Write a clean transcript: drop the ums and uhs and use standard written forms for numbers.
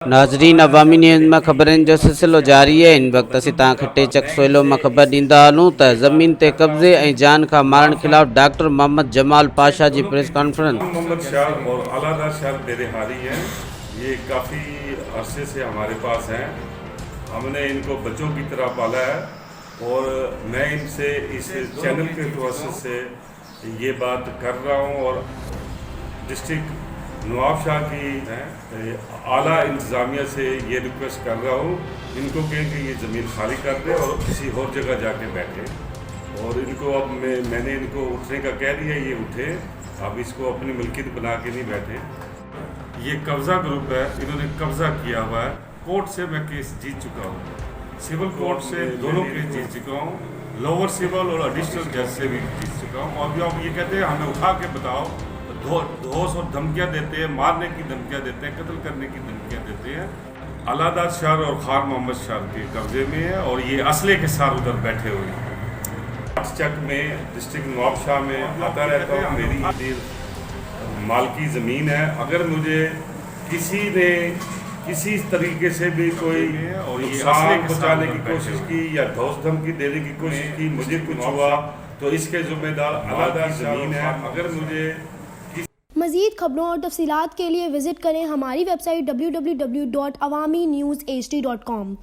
नाज़रीन, अवामी न्यूज़ में ख़बरनि जो सिलसिलो जारी है। इन वक्त असीं तव्हांखे टेचक सोइलो में ख़बर ॾींदा हलूं त ज़मीन ते कब्ज़े ऐं जान खां मारण ख़िलाफ़ डॉक्टर मोहम्मद जमाल पाशा जी प्रेस कॉन्फ्रेंस। मोहम्मद शाह और आलादार शाह बेरहारी हैं। ये काफ़ी अरसे से हमारे पास हैं। हमने इनको बच्चों की तरह पाला है और मैं इनसे इस चैनल के प्रोसेस से ये बात कर रहा हूँ और डिस्ट्रिक्ट नवाब शाह की आला इंतज़ामिया से ये रिक्वेस्ट कर रहा हूँ, इनको कहें कि ये ज़मीन खाली कर दे और किसी और जगह जाके बैठे। और इनको अब मैंने इनको उठने का कह दिया, ये उठे, अब इसको अपनी मिल्कियत बना के नहीं बैठे। ये कब्ज़ा ग्रुप है, इन्होंने कब्ज़ा किया हुआ है। कोर्ट से मैं केस जीत चुका हूँ, सिविल कोर्ट से दोनों केस जीत चुका हूँ, लोअर सिविल और एडिशनल जज से भी जीत चुका हूँ। और अब ये कहते हैं हमें उठा के बताओ, धोस और धमकियाँ देते हैं, मारने की धमकियाँ देते हैं, कत्ल करने की धमकियाँ देते हैं। अलादार शाह और खान मोहम्मद शाह के कब्जे में है और ये असले के साथ उधर बैठे हुए हैं। चक में डिस्ट्रिक्ट नवाब शाह में आता रहता हूँ। मेरी मालकी ज़मीन है। अगर मुझे किसी ने किसी तरीके से भी कोई नुकसान पहुँचाने की कोशिश की या धौस धमकी देने की कोशिश की, मुझे कुछ हुआ तो इसके ज़िम्मेदार अलादार ज़मीन है। अगर मुझे मज़ीद खबरों और तफसीलात के लिए विज़िट करें हमारी वेबसाइट www.awamiNewsHD.com।